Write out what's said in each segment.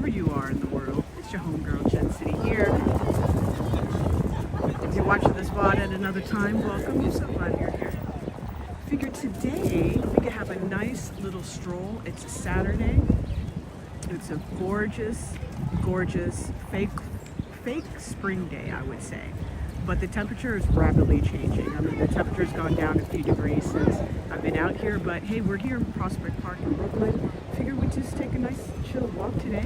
you are in the world. It's your homegirl, Jen City here. If you're watching this VOD at another time, welcome. I'm so glad you're here. Figured today we could have a nice little stroll. It's a Saturday. It's a gorgeous, gorgeous, fake spring day, I would say. But the temperature is rapidly changing. I mean, the temperature's gone down a few degrees since I've been out here, but hey, we're here in Prospect Park in Brooklyn. Figured we'd just take a nice chill walk today.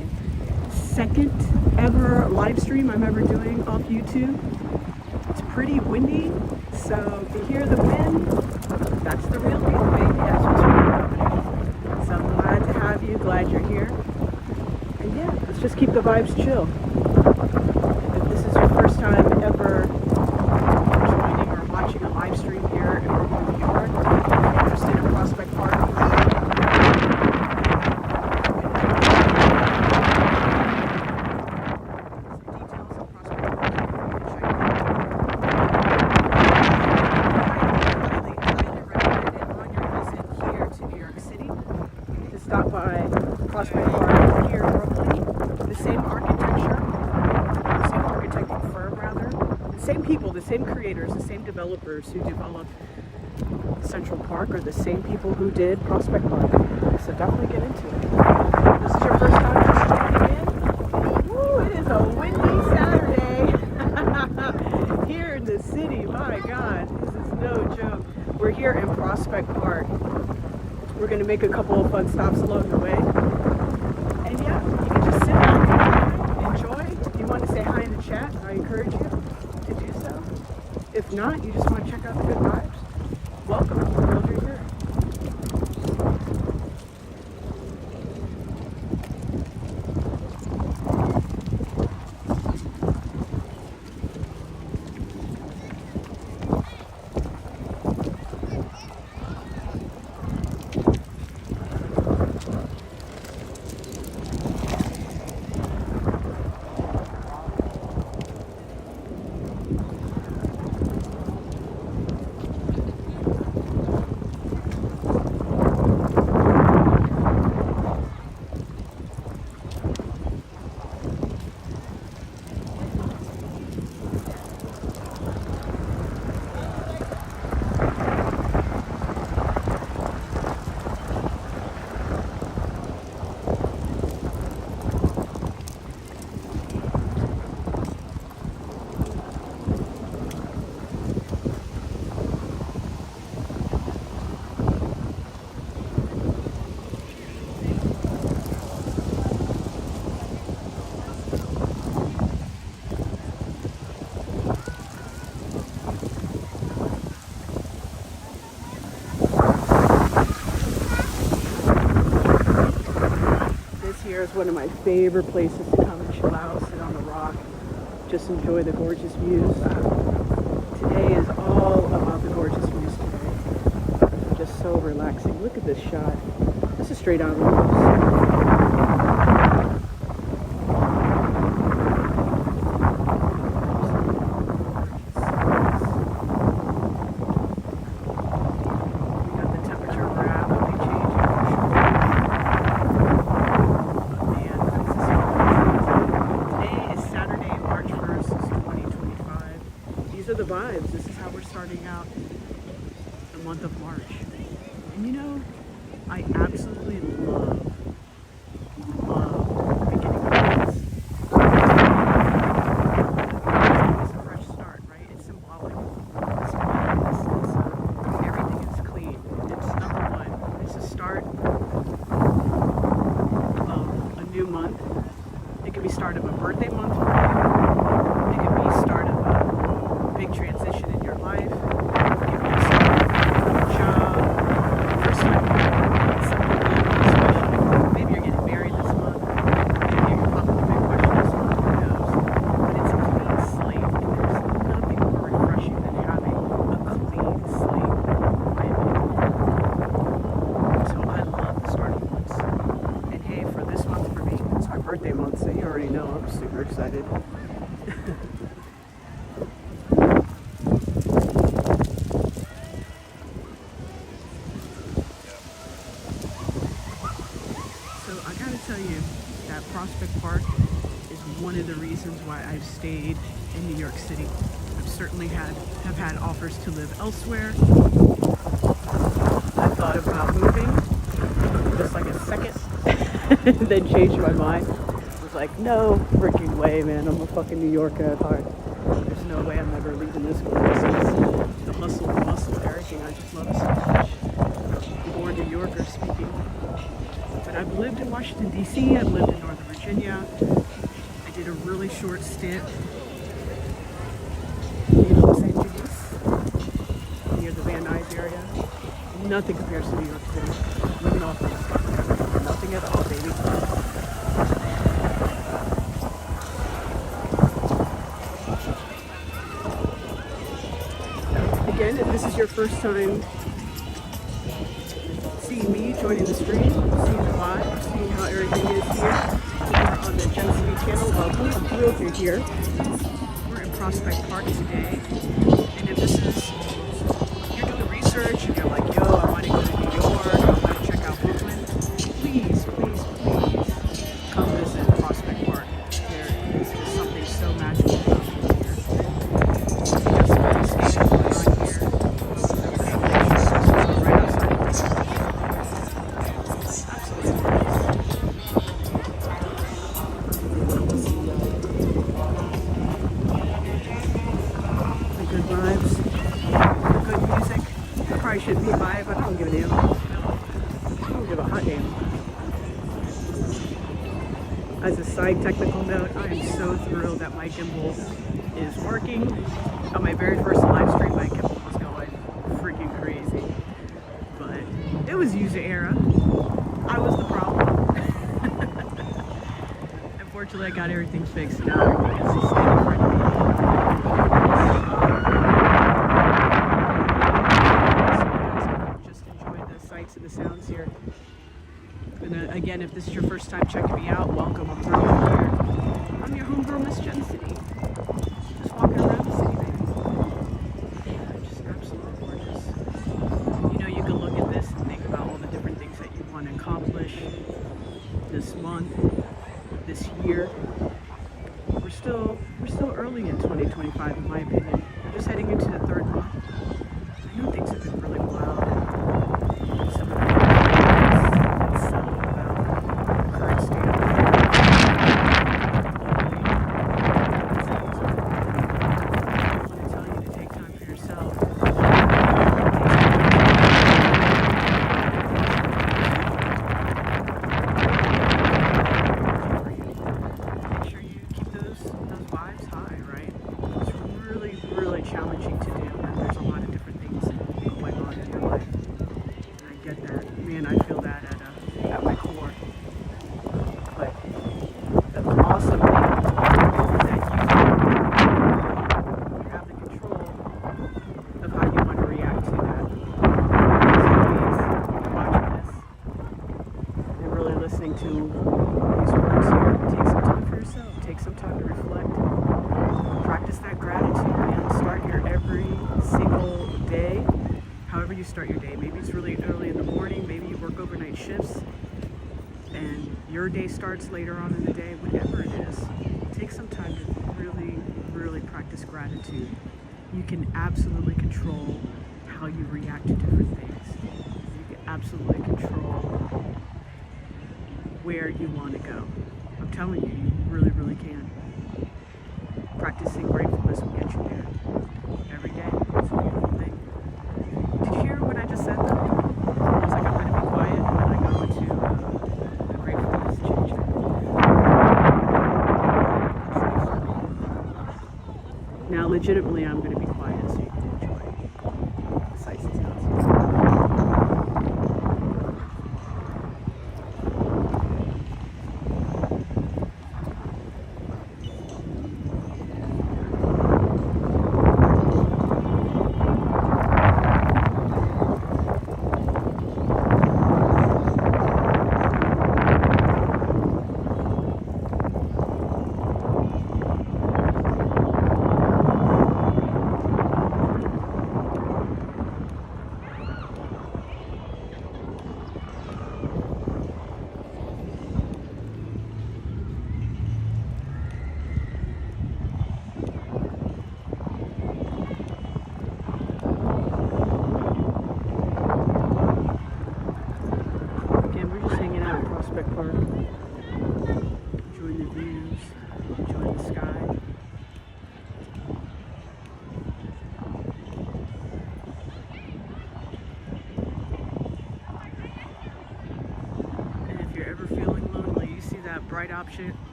Second ever live stream I'm ever doing off YouTube. It's pretty windy, so if you hear the wind, that's the real deal, baby. That's what's really happening. So I'm glad to have you, glad you're here. And yeah, let's just keep the vibes chill. If this is your first time ever joining or watching a live stream here in Brooklyn, New York, if you're interested in Prospect Park, stop by Prospect Park here in Brooklyn. The same architecture, the same architecting firm rather, the same people, the same creators, the same developers who developed Central Park are the same people who did Prospect Park. So definitely get into it. This is your first time just joining in. Woo, it is a windy Saturday here in the city. My God, this is no joke. We're here in Prospect Park. We're going to make a couple of fun stops along the way. And yeah, you can just sit down, enjoy. If you want to say hi in the chat, I encourage you to do so. If not, you just want to check out the good vibes. Welcome. I'm thrilled you're here. Here is one of my favorite places to come and chill out, sit on the rock, just enjoy the gorgeous views. Today is all about the gorgeous views today. Just so relaxing. Look at this shot. This is straight out of the woods. The vibes. This is how we're starting out the month of March. And you know, I absolutely love the beginning of this. It's a fresh start, right? It's symbolic. It's everything is clean. It's number one. It's the start of a new month. It could be start of a birthday month for you. It could be start of a big transition in your life, give yourself a job, first time something really special. Maybe you're getting married this month, maybe you're popping the big question this month, who knows? But it's a clean slate, and there's nothing more refreshing than having a clean slate. So I love the start of months. And hey, for this month for me, it's my birthday month, so you already know I'm super excited. So I gotta tell you, that Prospect Park is one of the reasons why I've stayed in New York City. I've certainly have had offers to live elsewhere. I thought about moving just like a second, then changed my mind. I was like, no freaking way, man. I'm a fucking New Yorker at heart. There's no way I'm ever leaving this place. The hustle, the muscle, everything. I just love it so much. Born New Yorker speaking. But I've lived in Washington, D.C. I've lived in Northern Virginia. I did a really short stint in Los Angeles, near the Van Nuys area. Nothing compares to New York City. Living off this. Nothing at all, baby. Again, if this is your first time seeing me, joining the stream, seeing the vibe, seeing how everything is here, we're on the Gen City channel. Welcome. I'm thrilled you're here. We're in Prospect Park today. And if this is, you're doing research and you're like, yo, I want to go to New York, I want to check out Brooklyn, please, please, please come visit Prospect Park. There is just something so magical about being here. Just very skating going on here. Right outside. Absolutely the good vibes, good music. Probably shouldn't be vibe, but I don't give a damn. I don't give a hot damn. As a side technical note, I am so thrilled that my gimbal is working. On my very first live stream, my gimbal was going freaking crazy. But it was user error. I was the problem. Unfortunately, I got everything fixed. Now everything is standing in front of me. Just enjoy the sights and the sounds here. And again, if this is your first time checking me out, welcome. I'm thrilled you're here. I'm your homegirl, Miss Gen City. Just walking around the city, baby. Yeah, just absolutely gorgeous. You know, you can look at this and think about all the different things that you want to accomplish this month, this year. We're still early in 2025, in my opinion. We're just heading into the third month. I know things have been really wild. Some of the things about the current state of I want to tell you to take time for yourself. Make sure you keep those vibes high, right? It's really, really challenging to do, and there's a lot of different things going on in your life. And I get that. Man, I feel that at my core. But the awesome thing is that you have the control of how you want to react to that. So please, watching this and really listening to these words here, take some time for yourself. Take some time to reflect. Practice that gratitude, man. Start your every single day. However you start your day. Maybe it's really early in the morning. Maybe you work overnight shifts and your day starts later on in the day. Whatever it is, take some time to really, really practice gratitude. You can absolutely control how you react to different things. You can absolutely control where you want to go. I'm telling you, you really, really can. Practicing gratefulness will get you there. Every day. It's a beautiful thing. Did you hear what I just said though? I was like, I'm going to be quiet and then I go into the gratefulness changer. Now, legitimately, I'm going to be quiet so you can enjoy the sights and sounds.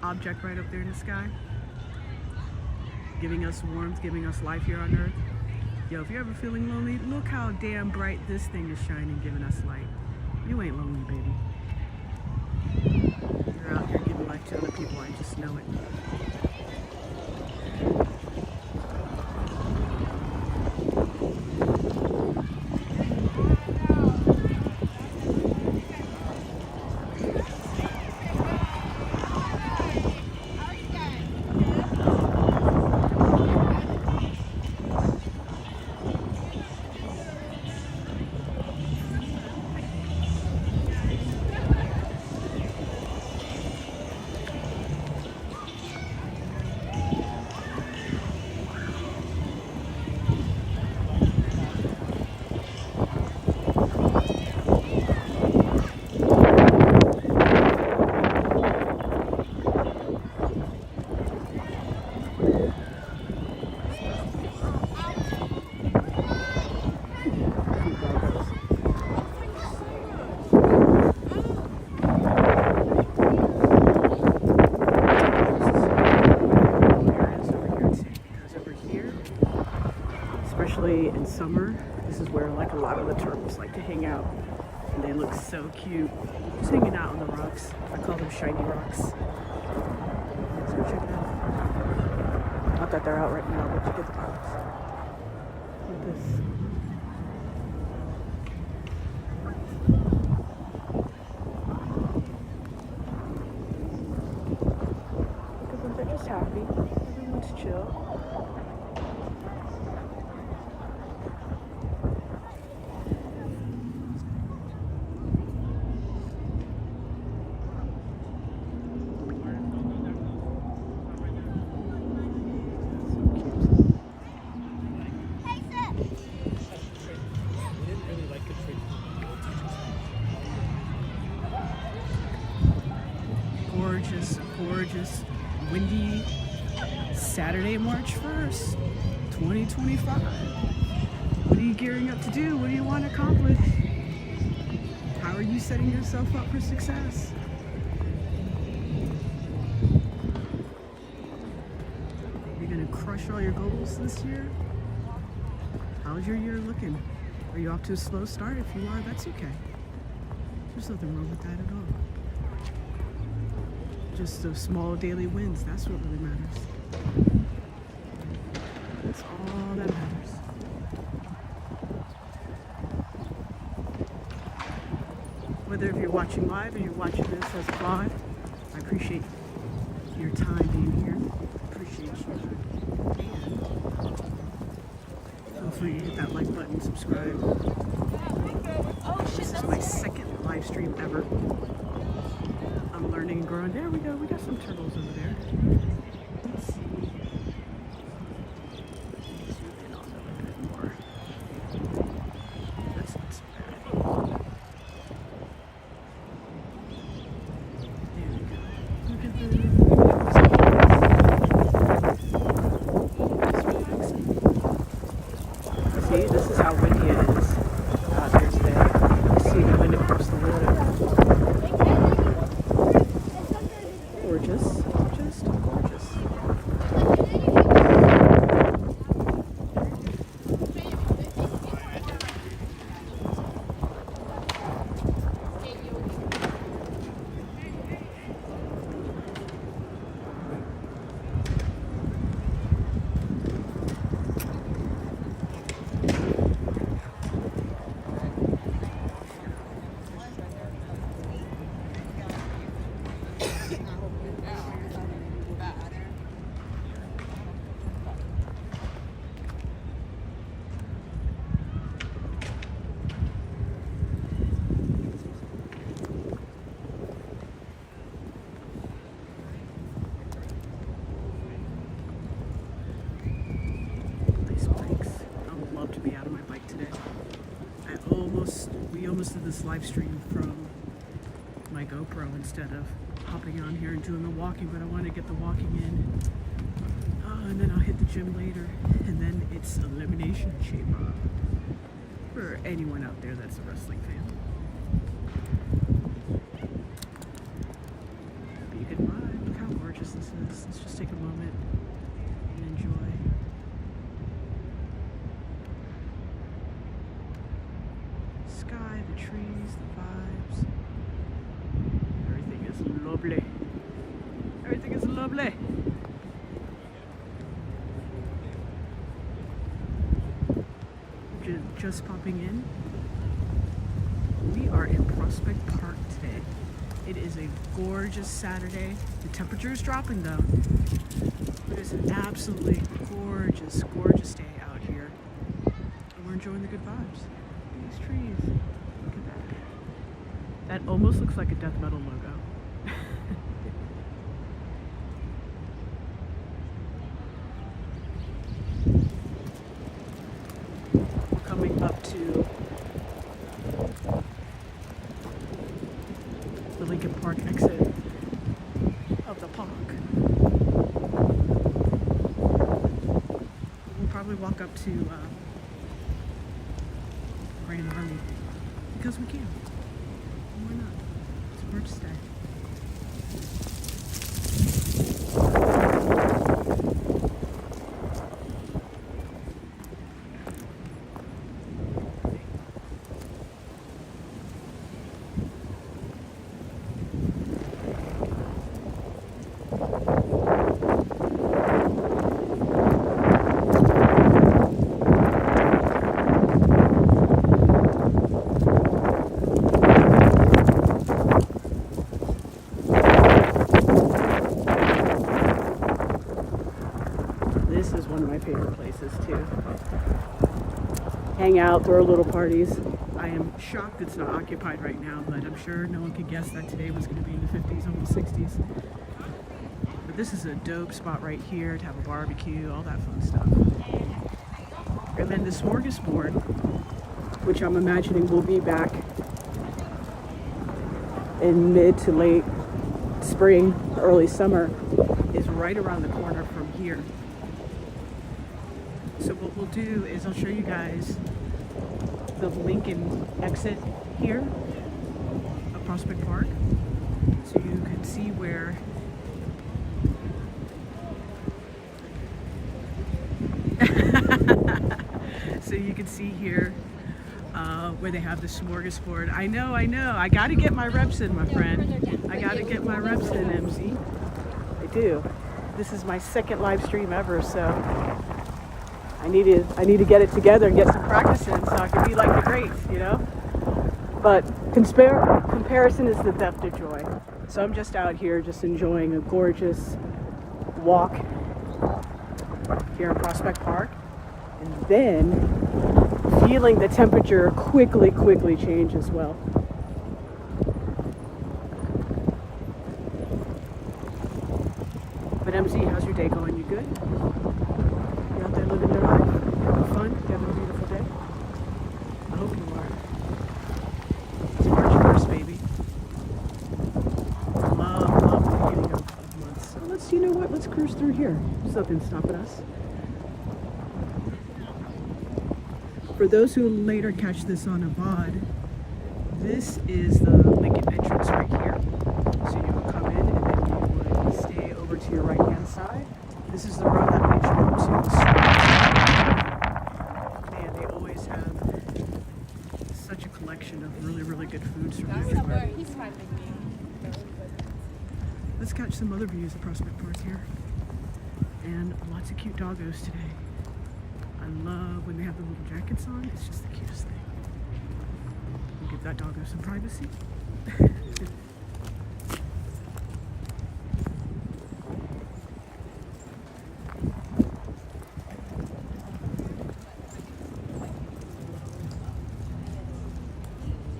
object right up there in the sky, giving us warmth, giving us life here on Earth. Yo, if you're ever feeling lonely, look how damn bright this thing is shining, giving us light. You ain't lonely, baby. You're out here giving life to other people. I just know it. Especially in summer, this is where like a lot of the turtles like to hang out, and they look so cute just hanging out on the rocks. I call them shiny rocks. Let's go check it out. Not that they're out right now, but you get the vibes. Look at this. Because they're just happy. Everyone's chill. Gorgeous, windy Saturday, March 1st, 2025. What are you gearing up to do? What do you want to accomplish? How are you setting yourself up for success? You're going to crush all your goals this year? How's your year looking? Are you off to a slow start? If you are, that's okay. There's nothing wrong with that at all. Just the small daily wins, that's what really matters. That's all that matters. Whether if you're watching live or you're watching this as a vlog, I appreciate your time being here. I appreciate you. And hopefully you hit that like button, subscribe. This is my second live stream ever. I'm learning and growing. There we go. We got some turtles over there. Let's see. Zoom in on them a bit more. That's not so bad. There we go. Look at the. See, this is how windy it is out here today. You see the wind across the water. Gorgeous, just gorgeous. We almost did this live stream from my GoPro instead of hopping on here and doing the walking, but I want to get the walking in. And then I'll hit the gym later, and then it's elimination chamber for anyone out there that's a wrestling fan. Be a good vibe. lovely. Everything is lovely. Just popping in. We are in Prospect Park today. It is a gorgeous Saturday. The temperature is dropping though. It is an absolutely gorgeous, gorgeous day out here. And we're enjoying the good vibes. These trees. Look at that. That almost looks like a death metal logo. We're coming up to the Lincoln Park exit of the park. We'll probably walk up to Grand Army because we can. Why not? It's a birch day. This is one of my favorite places too. Hang out, throw little parties. I am shocked it's not occupied right now, but I'm sure no one could guess that today was going to be in the 50s, almost 60s. But this is a dope spot right here to have a barbecue, all that fun stuff. And then the smorgasbord, which I'm imagining will be back in mid to late spring, early summer, is right around the corner from here. So what we'll do is I'll show you guys the Lincoln exit here of Prospect Park, so you can see where so you can see here where they have the smorgasbord. I know. I got to get my reps in, my friend. I got to get my reps in, MZ. I do. This is my second live stream ever, so I need to get it together and get some practice in so I can be like the greats, you know? But comparison is the theft of joy. So I'm just out here just enjoying a gorgeous walk here in Prospect Park. And then feeling the temperature quickly change as well. But MZ, how's your day going? You good? You out there living your life? Having fun? You having a beautiful day? I hope you are. It's March 1st, baby. Love the beginning of months. So you know what? Let's cruise through here. There's nothing stopping us. For those who later catch this on a VOD, this is the Lincoln entrance right here. So you would come in and then you would stay over to your right hand side. This is the road that leads you up to the street. And they always have such a collection of really good foods from everywhere. Let's catch some other views of Prospect Park here. And lots of cute doggos today. I love when they have the little jackets on. It's just the cutest thing. We'll give that doggo some privacy.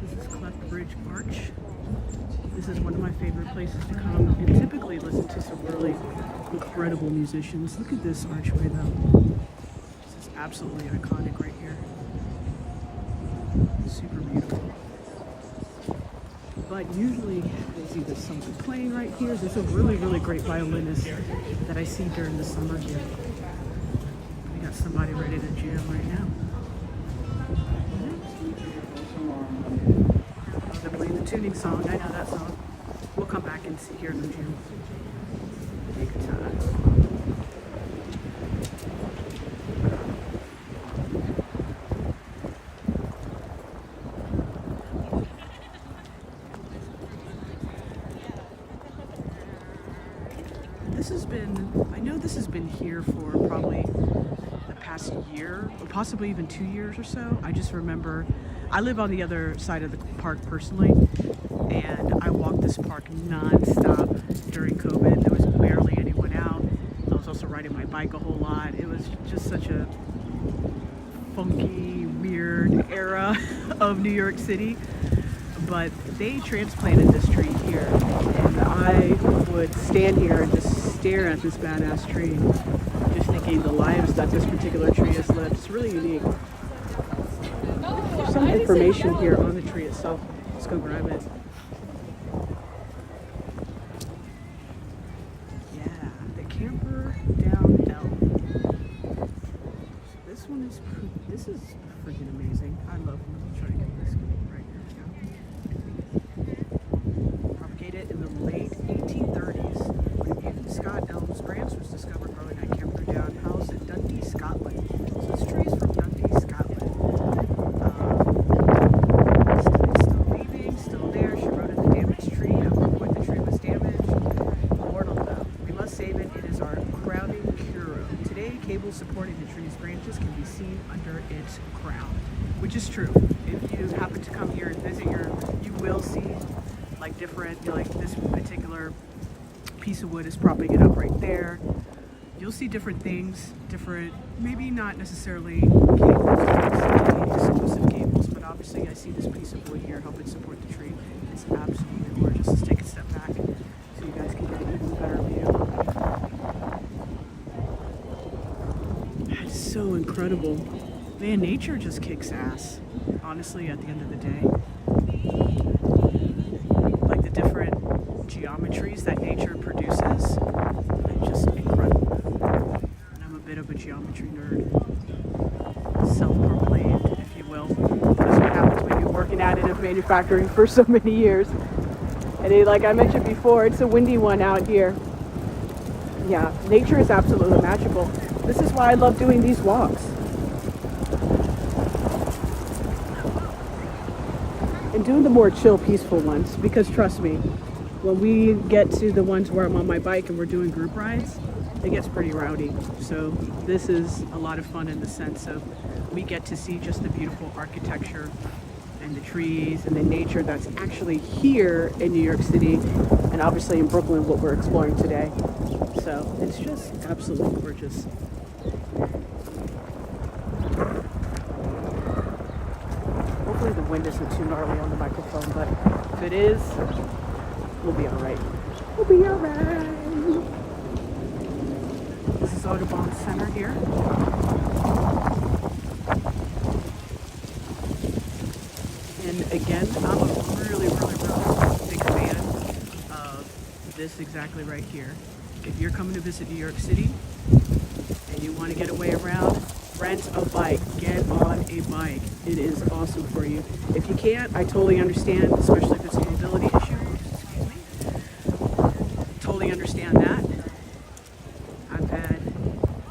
This is Cleft Bridge Arch. This is one of my favorite places to come and typically listen to some really incredible musicians. Look at this archway though. Absolutely iconic right here. Super beautiful. But usually there's either something playing right here. There's a really great violinist that I see during the summer here. We got somebody ready to jam right now. They're playing the tuning song. I know that song. We'll come back and hear them jam. Take your time. I know this has been here for probably the past year, or possibly even 2 years or so. I just remember, I live on the other side of the park personally, and I walked this park non-stop during COVID. There was barely anyone out. I was also riding my bike a whole lot. It was just such a funky, weird era of New York City. But they transplanted this tree here, and I would stand here and just stare at this badass tree, just thinking the lives that this particular tree has lived. It's really unique. There's some information here on the tree itself. Let's go grab it. Yeah, the camper down elm. This one is, this is freaking amazing. I love them. Let me try to get this right here. Propagated in the late 1830s, when even Scott Elm's branch was discovered growing at Camperdown House in Dundee, Scotland. So this tree is from Dundee, Scotland. Still leaving, still there. She wrote in the damaged tree. At one point the tree was damaged. Mortal though. We must save it. It is our crowning hero. Today, cables supporting the tree's branches can be seen under its crown, which is true. If you happen to come here and visit, you will see like different, like this particular piece of wood is propping it up right there. You'll see different things, different, maybe not necessarily cables, exclusive cables, but obviously I see this piece of wood here helping support the tree. It's absolutely gorgeous. Let's take a step back so you guys can get an even better view. It's so incredible. Man, nature just kicks ass, honestly, at the end of the day. Like the different geometries that nature produces, are just incredible. And I'm a bit of a geometry nerd, self-proclaimed, if you will. That's what happens when you're working additive manufacturing for so many years. And like I mentioned before, it's a windy one out here. Yeah, nature is absolutely magical. This is why I love doing these walks. And doing the more chill, peaceful ones, because trust me, when we get to the ones where I'm on my bike and we're doing group rides, it gets pretty rowdy. So this is a lot of fun in the sense of we get to see just the beautiful architecture and the trees and the nature that's actually here in New York City, and obviously in Brooklyn, what we're exploring today. So it's just absolutely gorgeous. Hopefully the wind isn't too gnarly on the microphone, but if it is, we'll be all right. We'll be all right. This is Audubon Center here. And again, I'm a really big fan of this exactly right here. If you're coming to visit New York City and you want to get away around, rent a bike. Get on a bike. It is awesome for you. If you can't, I totally understand, especially if it's a mobility issue. Excuse me. Totally understand that. I've had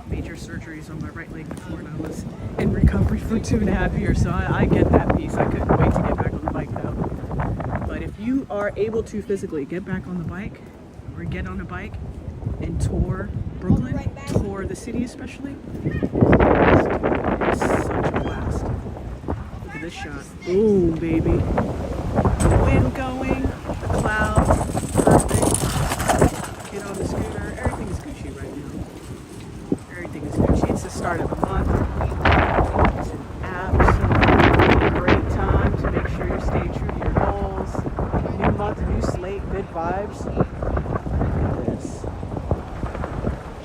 major surgeries on my right leg before, and I was in recovery for 2.5 years, so I get that piece. I couldn't wait to get back on the bike though. But if you are able to physically get back on the bike, or get on a bike and tour Brooklyn, tour the city especially, it's such a blast. Look at this shot. Boom, baby. The wind going, the clouds, perfect. Kid on the scooter, everything is Gucci right now. Everything is Gucci. It's the start of the month. It's an absolutely great time to make sure you stay true to your goals. New month, new slate, good vibes. Look at this.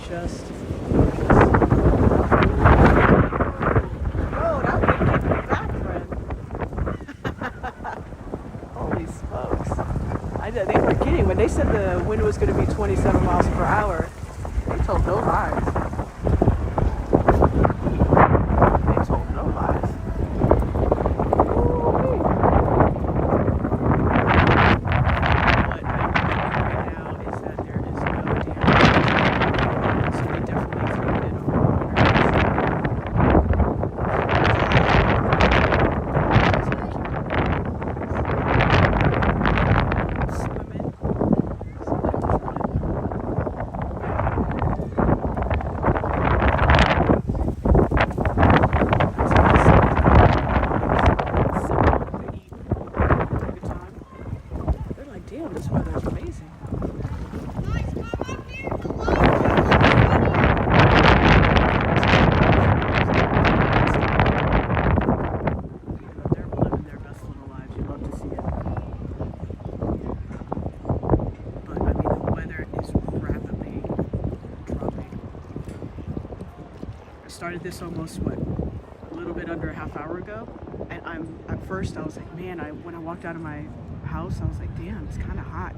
Just gorgeous. Oh, that would have kicked me back, friend. Holy smokes. They were kidding. When they said the wind was going to be 27 miles per hour, they told no lies. They told no lies. Ooh-wee. What I'm thinking right now is that there is no damage. So they definitely cleaned it on started this almost, what, a little bit under a half hour ago. And at first I was like, man, when I walked out of my house, I was like, damn, it's kind of hot.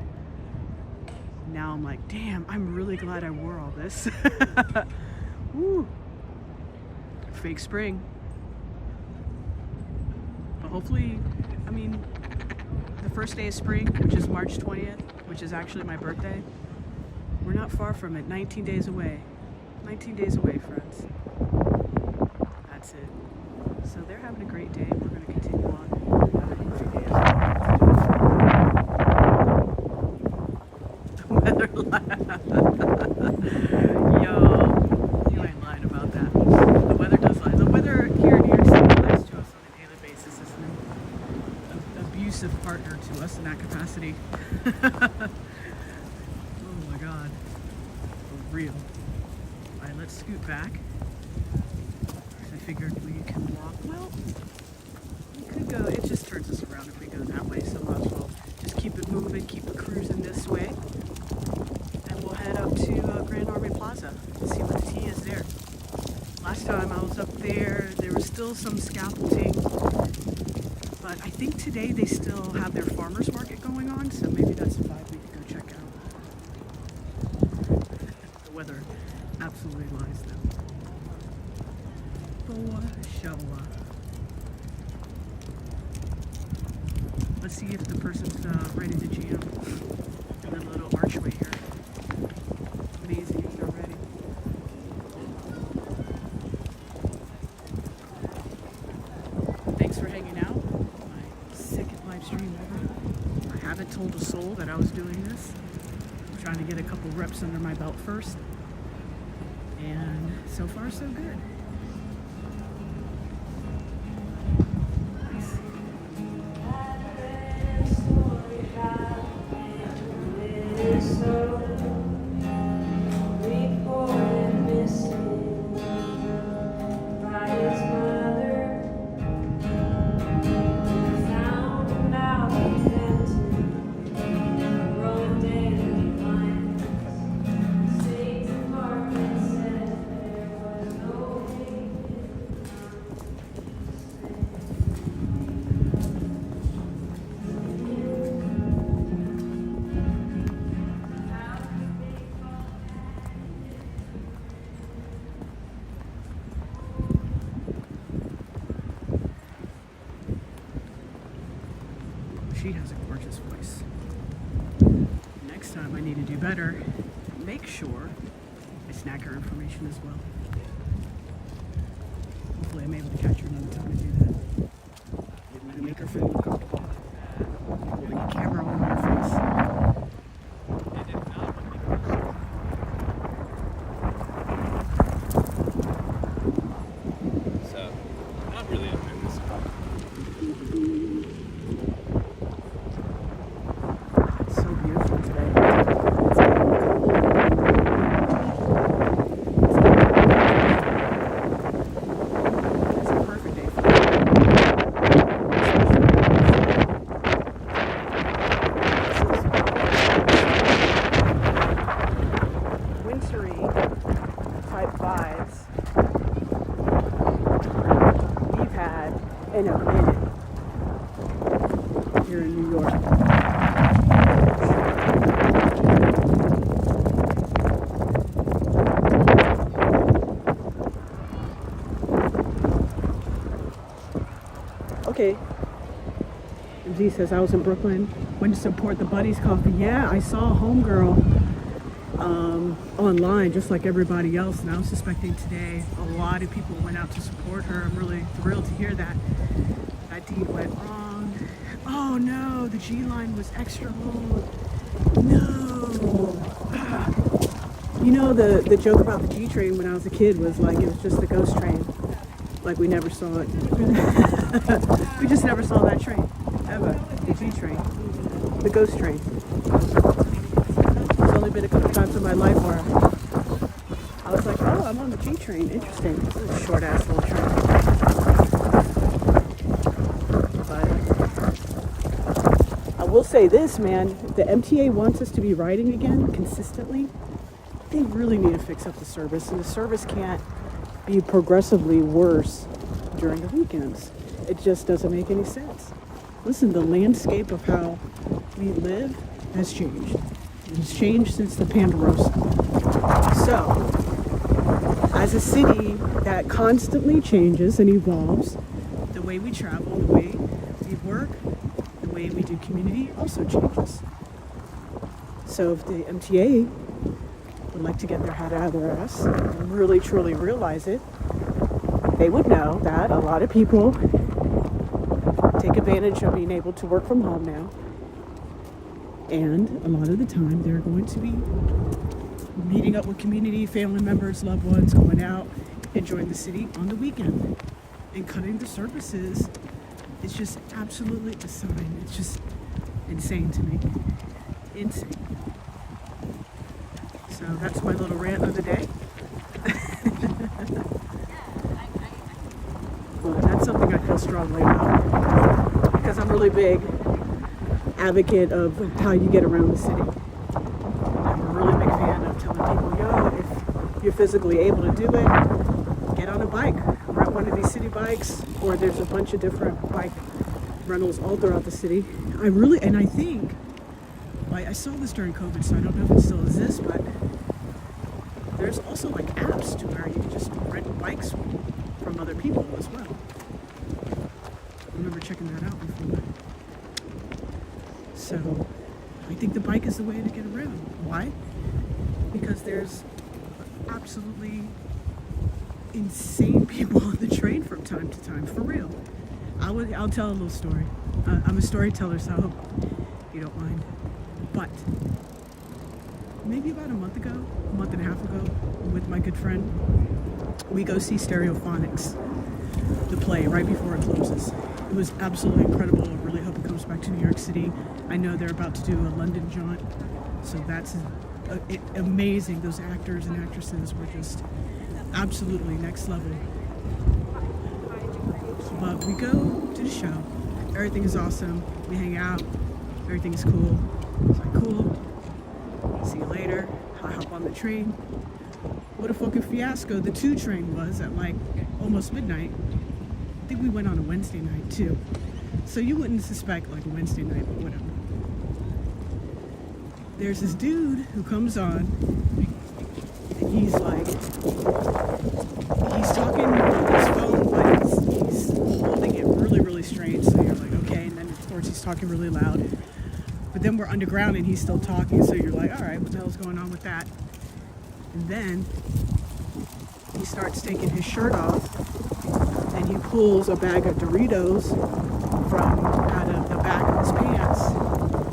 Now I'm like, damn, I'm really glad I wore all this. Woo. Fake spring. But hopefully, I mean, the first day of spring, which is March 20th, which is actually my birthday, we're not far from it. 19 days away. 19 days away, friends. That's it. So they're having a great day. We're going to continue on. Having a great day. Weather Yo, you ain't lying about that. The weather does lie. The weather here in New York City lies to us on a daily basis, isn't it? An abusive partner to us in that capacity. Oh my God. For real. Alright, let's scoot back. I figured we can walk. Well, we could go. It just turns us around if we go that way, so might as well just keep it moving, keep it cruising this way. And we'll head up to Grand Army Plaza and see what the tea is there. Last time I was up there, there was still some scaffolding, but I think today they still have their farmers market going on, so maybe that's a vibe we could go check out. The weather absolutely lies though. Let's see if the person's ready to jam. And then a little archway here. Amazing if they're ready. Thanks for hanging out. My second live stream ever. I haven't told a soul that I was doing this. I'm trying to get a couple reps under my belt first. And so far so good. She has a gorgeous voice. Next time I need to do better. Make sure I snag her information as well. Hopefully I'm able to catch her another time to do that. And make her feel comfortable. Holding a camera on her face. So, not really into this. So beautiful today. It's a perfect day for wintry type vibes we've had in a minute here in New York. Okay. Z says I was in Brooklyn. Went to support the Buddies Coffee. Yeah, I saw a homegirl online, just like everybody else, and I was suspecting today a lot of people went out to support her. I'm really thrilled to hear that. That deed went wrong. Oh no, the G line was extra long. No. You know, the joke about the G train when I was a kid was like it was just the ghost train. Like we never saw it. We just never saw that train, ever. The G train. The ghost train. It's only been a couple times in my life where I was like, oh, I'm on the G train. Interesting. This is a short ass little train. But I will say this, man, the MTA wants us to be riding again consistently. They really need to fix up the service, and the service can't be progressively worse during the weekends. It just doesn't make any sense. Listen, the landscape of how we live has changed. It has changed since the Ponderosa. So, as a city that constantly changes and evolves, the way we travel, the way we work, the way we do community also changes. So if the MTA would like to get their head out of their ass and really truly realize it, they would know that a lot of people take advantage of being able to work from home now. And a lot of the time they're going to be meeting up with community, family members, loved ones, going out, enjoying the city on the weekend. And cutting the services is just absolutely a sign. It's just insane to me. Insane. So that's my little rant of the day. Well, that's something I feel strongly about because I'm really big advocate of how you get around the city. I'm a really big fan of telling people, if you're physically able to do it, get on a bike, rent one of these city bikes, or there's a bunch of different bike rentals all throughout the city. I think, I saw this during COVID, so I don't know if it still exists, but there's also like apps to where you can just rent bikes from other people as well. I remember checking that out before. So I think the bike is the way to get around. Why? Because there's absolutely insane people on the train from time to time, for real. I'll tell a little story. I'm a storyteller, so I hope you don't mind. But maybe about a month and a half ago, with my good friend, we go see Stereophonics, the play, right before it closes. It was absolutely incredible. I really hope it comes back to New York City. I know they're about to do a London jaunt, so that's amazing. Those actors and actresses were just absolutely next level. But we go to the show. Everything is awesome. We hang out. Everything is cool. It's like, cool. See you later. I hop on the train. What a fucking fiasco the 2 train was at like almost midnight. I think we went on a Wednesday night too. So you wouldn't suspect like a Wednesday night, but whatever. There's this dude who comes on and he's talking on his phone, but he's holding it really, really strange. So you're like, okay. And then of course he's talking really loud. But then we're underground and he's still talking. So you're like, all right, what the hell's going on with that? And then he starts taking his shirt off and he pulls a bag of Doritos from out of the back of his pants.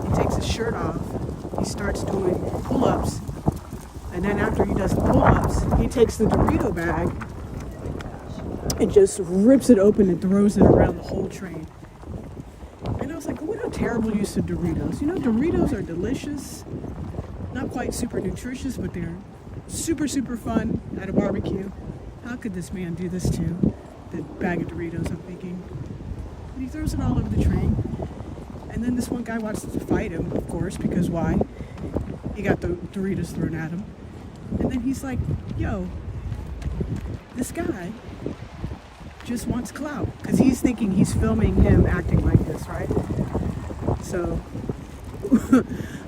He takes his shirt off. He starts doing pull-ups. And then after he does the pull-ups, he takes the Dorito bag and just rips it open and throws it around the whole train. And I was like, what a terrible use of Doritos. You know, Doritos are delicious. Not quite super nutritious, but they're super, super fun at a barbecue. How could this man do this to the bag of Doritos, I'm thinking? And he throws it all over the train. And then this one guy wants to fight him, of course, because why? He got the Doritos thrown at him. And then he's like, yo, this guy just wants clout. Because he's thinking he's filming him acting like this, right? So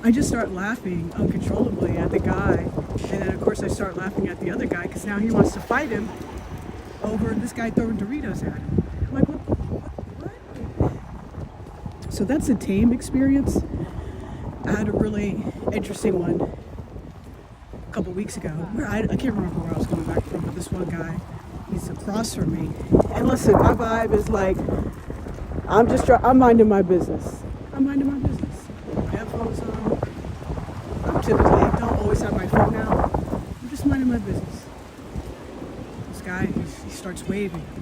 I just start laughing uncontrollably at the guy. And then, of course, I start laughing at the other guy because now he wants to fight him over this guy throwing Doritos at him. I'm like, what? So that's a tame experience. I had a really interesting one a couple weeks ago. I can't remember where I was coming back from, but this one guy, he's across from me. And listen, my vibe is like, I'm minding my business. I'm minding my business. Headphones on. I typically don't always have my phone out. I'm just minding my business. This guy, he starts waving. Oh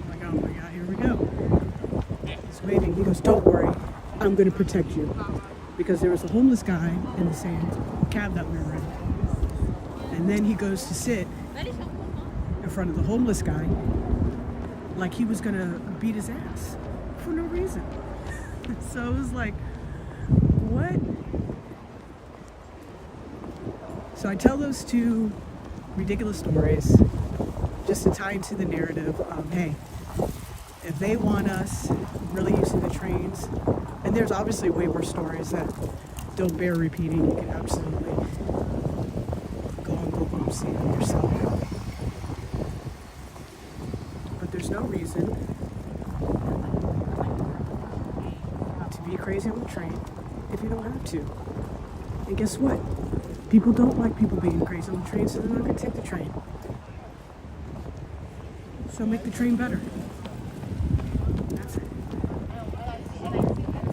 my God, here we go. He's waving. He goes, don't worry, I'm going to protect you. Because there was a homeless guy in the same cab that we were in. And then he goes to sit in front of the homeless guy like he was going to beat his ass for no reason. So it was like, what? So I tell those 2 ridiculous stories just to tie into the narrative of, hey, if they want us really using the trains, and there's obviously way worse stories that don't bear repeating, you can absolutely go on Google and see them yourself. But there's no reason to be crazy on the train if you don't have to. And guess what? People don't like people being crazy on the train, so they're not going to take the train. So make the train better. That's it.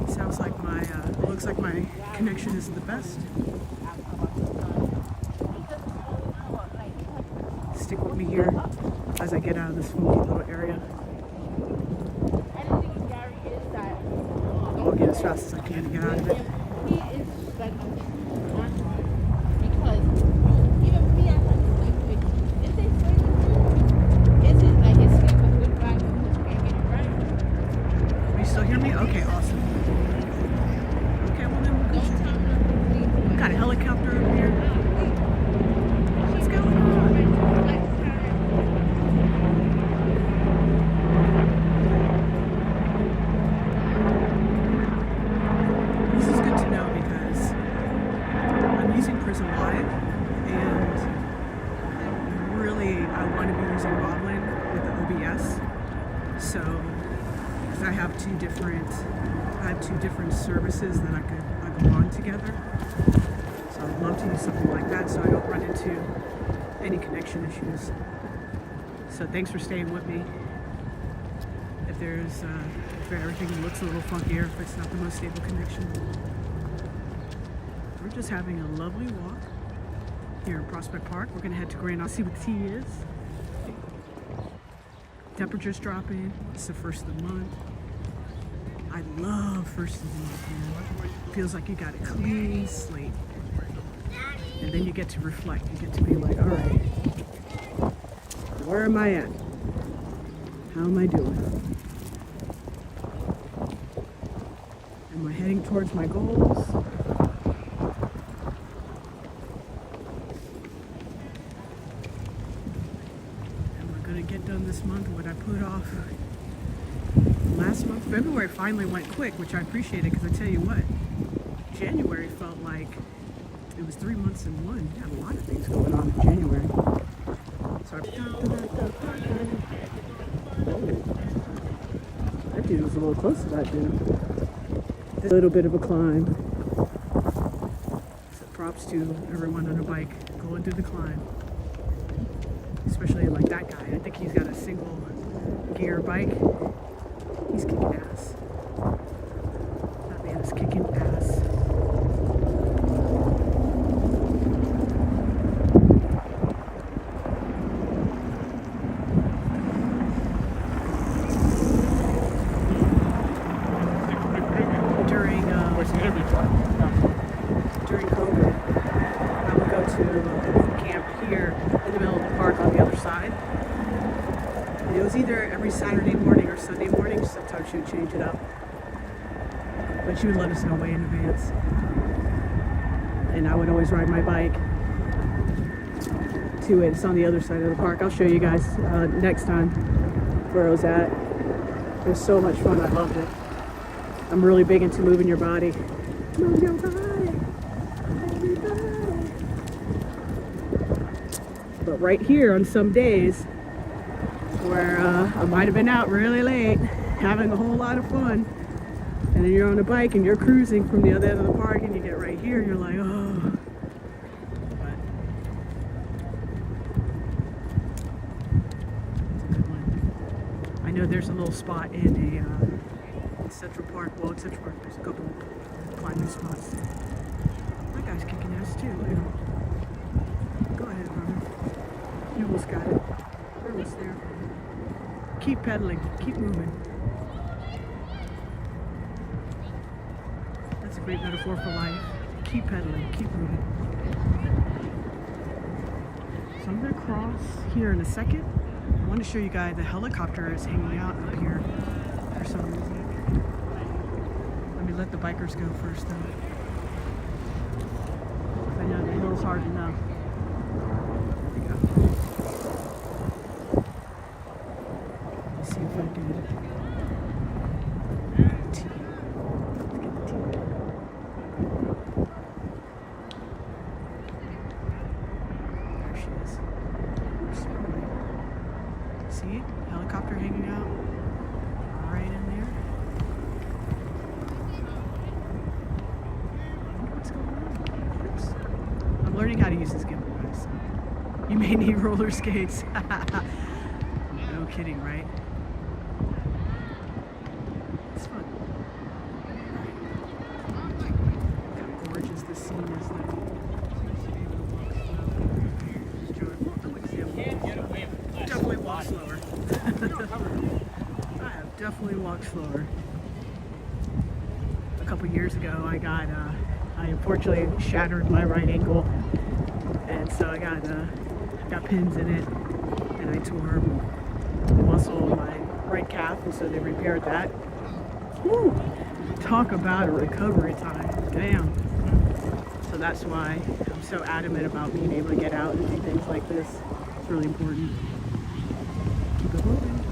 Sounds like looks like my connection isn't the best. Stick with me here as I get out of this funky little area. I'll get as fast as I can to get out of it. Still hear me? Okay, awesome. Okay, well then we'll go. Got a helicopter over here. What's going on? This is good to know because I'm using Prism Live and really I want to be using Roblin with the OBS. So I have two different services that I go on together. So I'd love to use something like that so I don't run into any connection issues. So thanks for staying with me. If everything looks a little funkier, if it's not the most stable connection. We're just having a lovely walk here in Prospect Park. We're gonna head to Grand Island, see what the tea is. Temperatures dropping. It's the first of the month. I love first of the month, man. Feels like you got a clean slate. And then you get to reflect. You get to be like, all right, where am I at? How am I doing? Am I heading towards my goals? Get done this month what I put off last month. February finally went quick, which I appreciated because I tell you what, January felt like it was 3 months in one. We had a lot of things going on in January. So that dude was a little close to that dude. A little bit of a climb. So props to everyone on a bike going through the climb. Especially like that guy. I think he's got a single gear bike. He's kicking ass. That man is kicking ass. During COVID, I would go to camp here in the middle of the park on the other side. And it was either every Saturday morning or Sunday morning. Sometimes she would change it up. But she would let us know way in advance. And I would always ride my bike to it. It's on the other side of the park. I'll show you guys next time where I was at. It was so much fun. I loved it. I'm really big into moving your body. Move your body. But right here on some days where I might have been out really late having a whole lot of fun, and then you're on a bike and you're cruising from the other end of the park and you get right here and you're like, oh. But it's a good one. I know there's a little spot in Central Park. Well, in Central Park there's a couple climbing spots. My guy's kicking ass too. Look at him. Go ahead, brother. You almost got it. You're almost there. Keep pedaling. Keep moving. That's a great metaphor for life. Keep pedaling. Keep moving. So I'm going to cross here in a second. I want to show you guys the helicopter is hanging out up here for some reason. Let me let the bikers go first though. I know the hill's hard enough. There we go. See it? Helicopter hanging out right in there. What's going on? Oops. I'm learning how to use this gimbal, guys. You may need roller skates. No kidding, right? It's fun. How gorgeous the scene is, though. Definitely walk slower. I have definitely walked slower. A couple years ago, I unfortunately shattered my right ankle, and so I got pins in it, and I tore a muscle in my right calf, and so they repaired that. Woo! Talk about a recovery time. Damn. So that's why I'm so adamant about being able to get out and do things like this. It's really important. Keep it moving.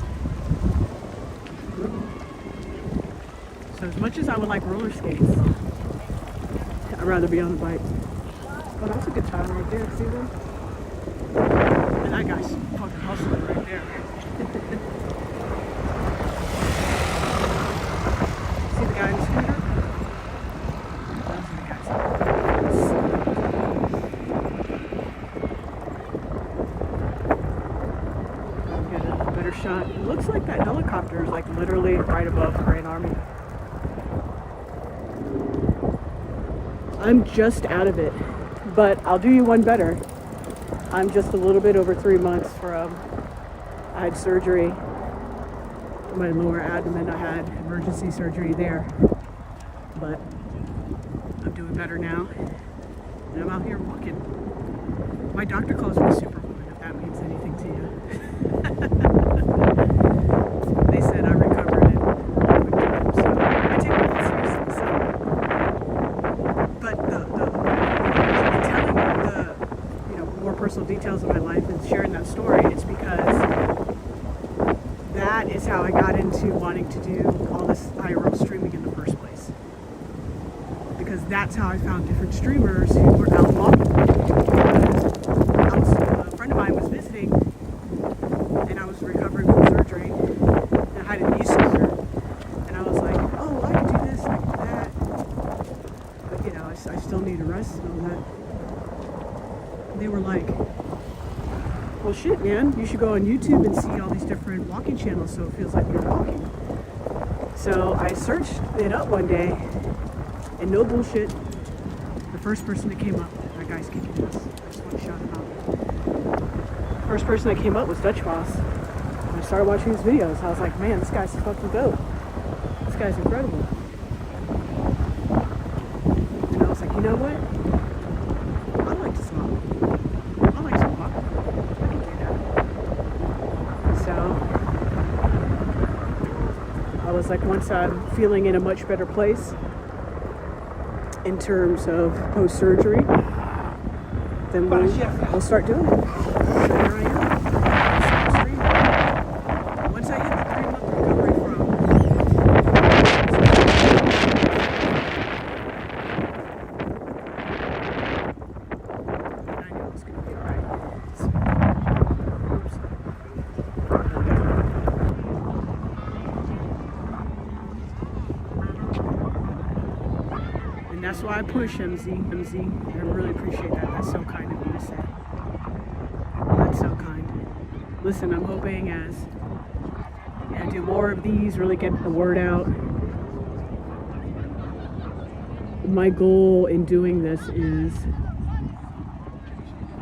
Keep it moving. So as much as I would like roller skates, I'd rather be on the bike. Oh, that's a good time right there. See them? And that guy's fucking hustling right there. See the guy in the scooter? Those are the guys. I'll get a better shot. It looks like that helicopter is like literally right above the Grand Army. I'm just out of it, but I'll do you one better. I'm just a little bit over 3 months from, I had surgery in my lower abdomen. I had emergency surgery there, but I'm doing better now, and I'm out here walking. My doctor calls me Superwoman, if that means anything to you. They said I recovered in quick time, so I take it seriously. So, but in telling the more personal details of my life and sharing that story, it's because that is how I got into wanting to do all this IRL streaming in the first place. Because that's how I found different streamers who were out walking. A friend of mine was visiting, and I was recovering from surgery, and I had a knee scooter, and I was like, oh, I can do this, I can do that. But I still need a rest and all that. They were like, well shit man, you should go on YouTube and see all these different walking channels so it feels like you're walking. So I searched it up one day, and no bullshit, the first person that came up, that guy's kicking ass. I just want to shout him out. First person that came up was Dutch Boss. And I started watching his videos. I was like, man, this guy's a fucking goat. This guy's incredible. And I was like, you know what? I like to swap. I like to walk. I can do that. So I was like, once I'm feeling in a much better place in terms of post-surgery, then we'll start doing it. So here I am. Start streaming. Once I hit the 3-month recovery from I know it's going to be alright. And that's why I push MZ. I really appreciate that. That's so kind of you to say. That's so kind. Listen, I'm hoping as I do more of these, really get the word out. My goal in doing this is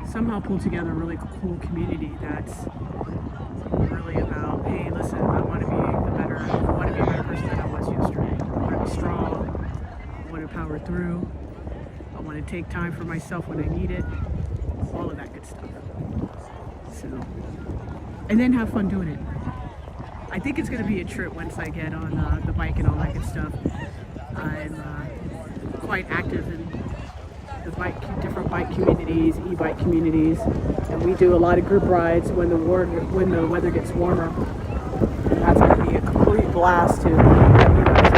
somehow pull together a really cool community that's really about, hey, listen, I want to be a better person than I was yesterday. I want to be strong. I want to power through. I want to take time for myself when I need it. All of that good stuff. So, and then have fun doing it. I think it's going to be a trip once I get on the bike and all that good stuff. I'm quite active in the different bike communities, e-bike communities, and we do a lot of group rides when the weather gets warmer. And that's going to be a complete blast to have you guys.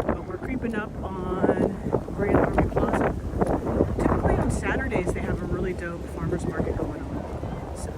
But we're creeping up on Grand Army. farmer's market going on. So.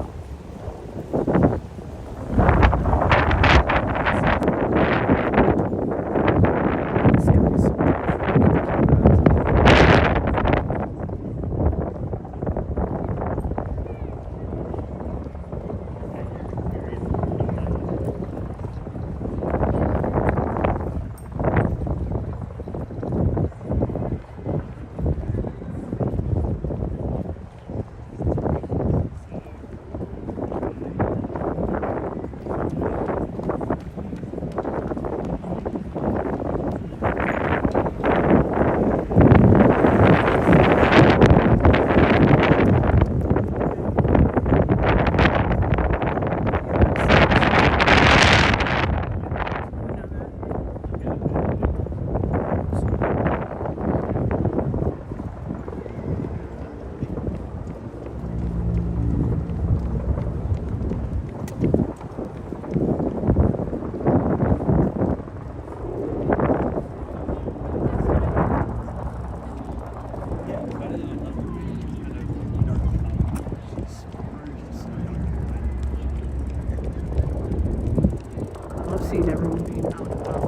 Love seeing everyone being out and about.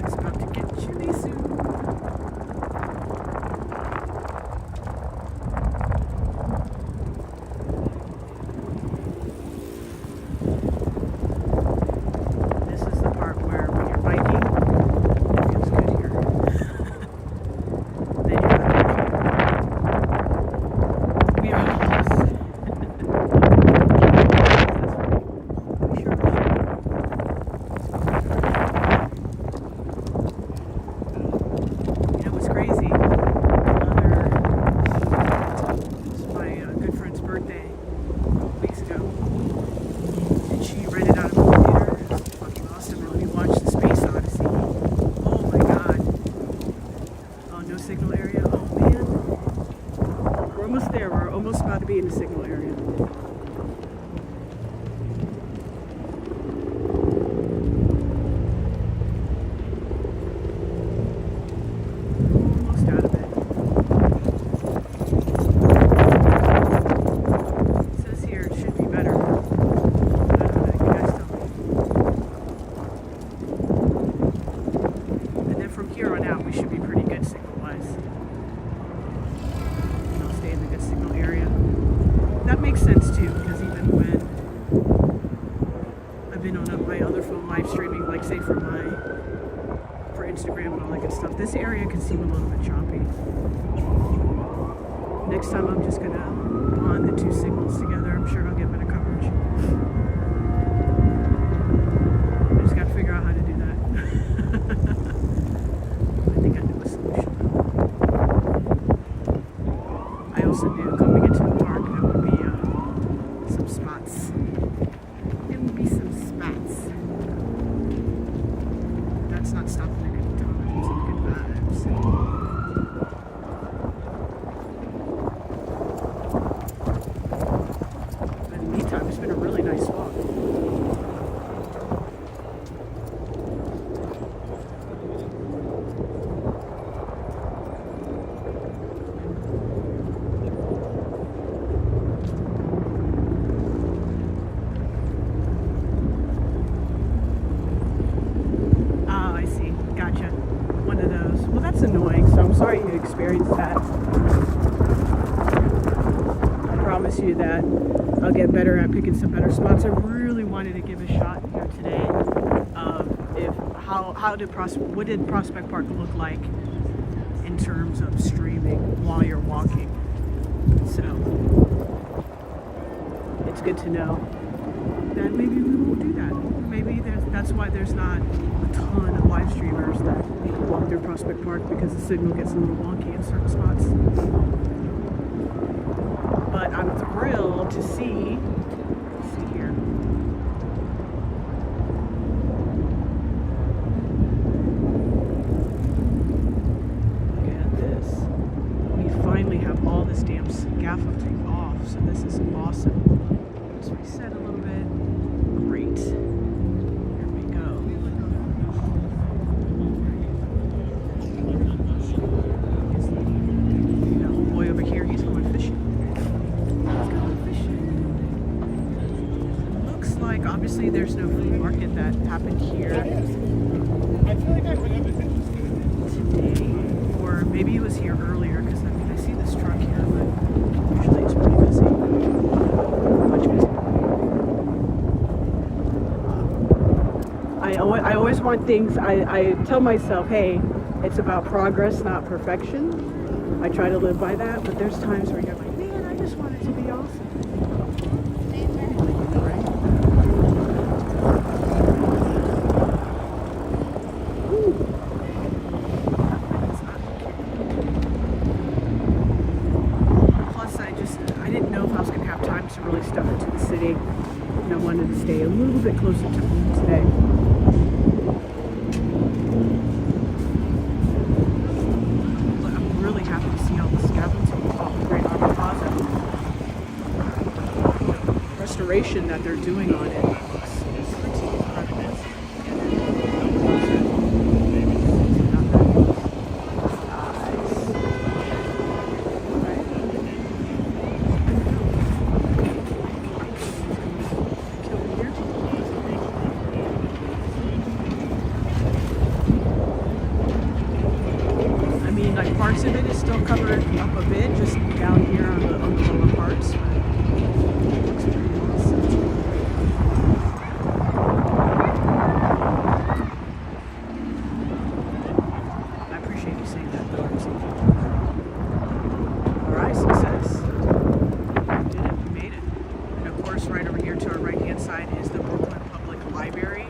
It's about to get chilly soon. This is the part where when you're biking, it feels good here. Then you're not. We are almost. You know what's crazy? It's my good friend's birthday a couple weeks ago, and she rented out a movie theater. It's fucking awesome. And we watched the Space Odyssey. Oh my god! Oh, no signal area. Oh man, we're almost there. We're almost about to be in the signal area. Almost out of it. It says here it should be better. I don't know, you guys tell me. And then from here on out, we should be pretty good signal-wise. And I'll stay in the good signal area. That makes sense too, because even when I've been on my other phone live streaming, like say for Instagram and all that good stuff, this area can seem a little bit choppy. Next time I'm just gonna bond the two signals together. I'm sure I'll get better coverage. I just gotta figure out how to do that. I think I know a solution. I also knew coming into the park there would be some spots. There would be some spots. That's not stopping at any time. Some good vibes. But in the meantime, it's been a really nice walk. Oh, I see. Gotcha. One of those. Well, that's annoying, so I'm sorry you experienced that. I promise you that I'll get better at picking some better spots. I really wanted to give a shot here today of what did Prospect Park look like in terms of streaming while you're walking. So it's good to know that maybe we won't do that. Maybe that's why there's not a ton of live streamers that walk through Prospect Park, because the signal gets a little wonky in certain spots. But I'm thrilled to see. Let's see here. Look at this. We finally have all this damn scaffolding off, so this is awesome. Let's reset a little bit. Great. Here we go. like obviously there's no food market that happened here I feel like I would have been interested. today, or maybe it was here earlier because I mean I see this truck here, but usually it's pretty busy. Much busy. I always want things. I tell myself, hey, it's about progress, not perfection. I try to live by that, but there's times where you're like, man, I just want it to be awesome. Plus, I didn't know if I was going to have time to really stuff into the city, and I wanted to stay a little bit closer to home today. I'm really happy to see all the scaffolding off the Great Army Plaza. Restoration that they're doing on it looks pretty incredible. I mean, like parts of it is still covered up a bit, just down here on the lower parts. But it looks pretty awesome. I appreciate you saying that, though. All right, success. We did it. We made it. And of course, right over here to our right-hand side is the Brooklyn Public Library.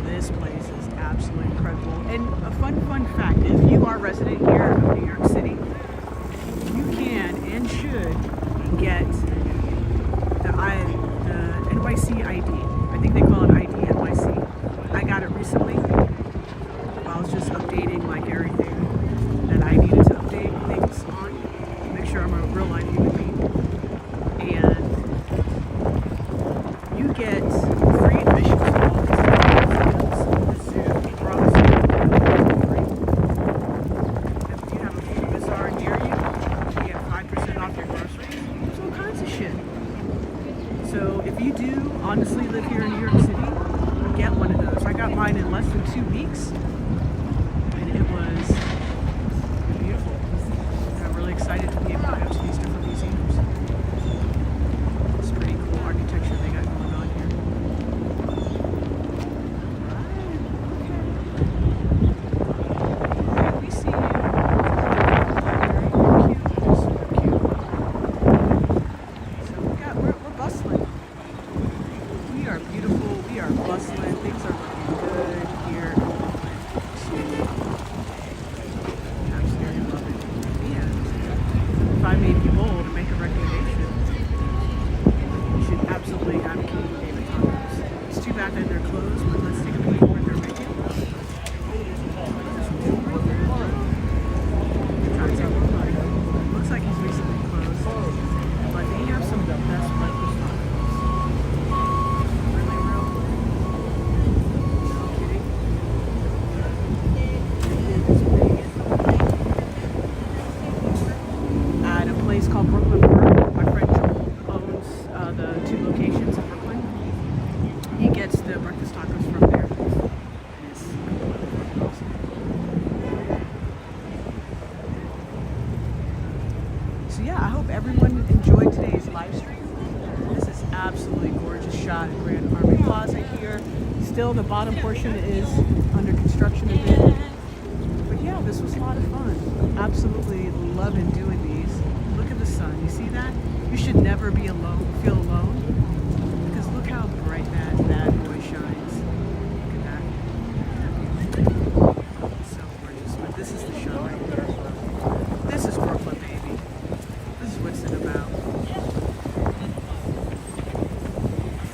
This place is absolutely incredible. And a fun fact, if you are a resident here of New York City, you can and should get the NYC ID. I think they call it ID NYC. I got it recently. I was just updating like everything that I needed to update things on. Make sure I'm a real life human being. And you get free admission to all these museums, the zoo, Bronx Zoo, free. If you have a food bazaar near you, you get 5% off your groceries. There's all kinds of shit. So if you do honestly live here in New York City, get one of those. I got mine in less than 2 weeks, and it was beautiful. And I'm really excited to be able to go to these different museums. It's pretty cool architecture they got going on here. Alright, okay. We see you. Very cute. You're super cute. So we're bustling. We are beautiful. We are bustling. Things are looking good here. Absolutely love it. And if I may be bold and make a recommendation, you should absolutely advocate David Tacos. It's too bad that they're closed, but let's take a peek at what they're making. Looks like he's recently closed, but they have some of the best breakfast tacos. Really real. No kidding. At a place called Brooklyn Park, my friend Joel owns the 2 locations in Brooklyn. He gets the breakfast tacos from there. And it's completely awesome. So yeah, I hope everyone enjoyed today's live stream. This is absolutely gorgeous shot at Grand Army Plaza here. Still, the bottom portion is under construction a bit. But yeah, this was a lot of fun. Absolutely loving doing these. Look at the sun. You see that? You should never be alone, feel alone. Because look how bright that bad boy shines. Look at that. It's so gorgeous. But this is the show right here. This is Brooklyn, baby. This is what's it about.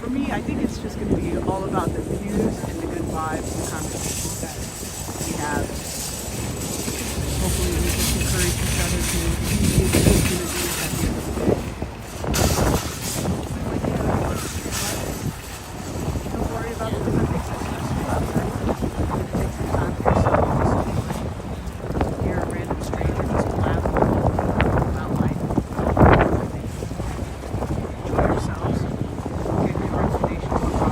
For me, I think it's just going to be all about the views and the good vibes and conversations that we have. Hopefully we just encourage each other to use these opportunities at the end of the day. But yeah, don't worry about the different things that you see out there. Take some time for yourself. Just hear a random stranger just laugh about life. Enjoy yourselves. Get good recommendations on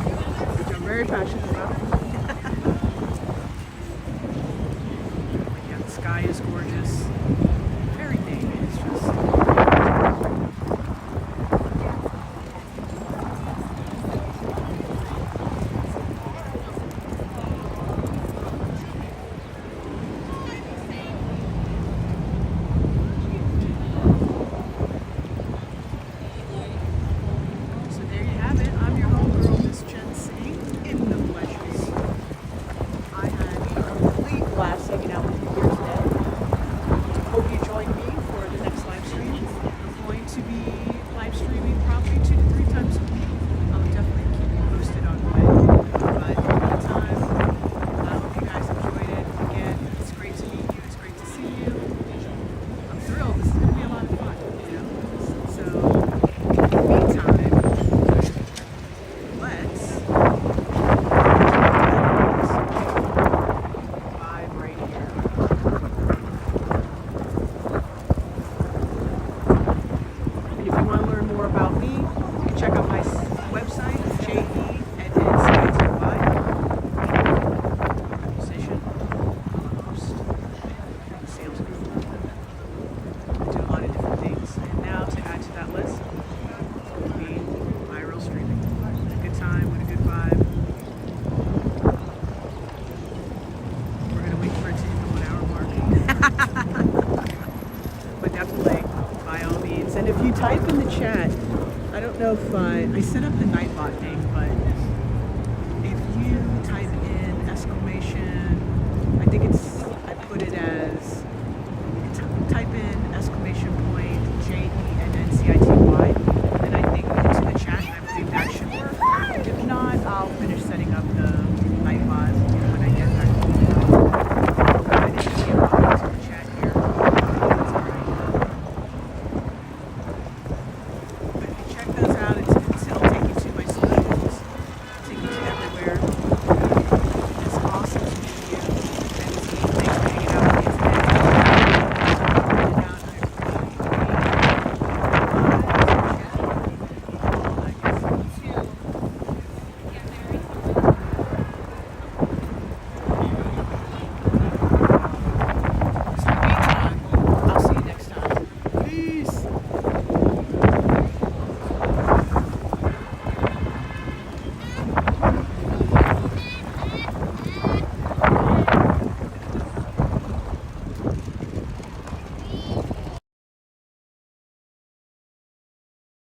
you type in the chat, I don't know if I set up the Nightbot thing.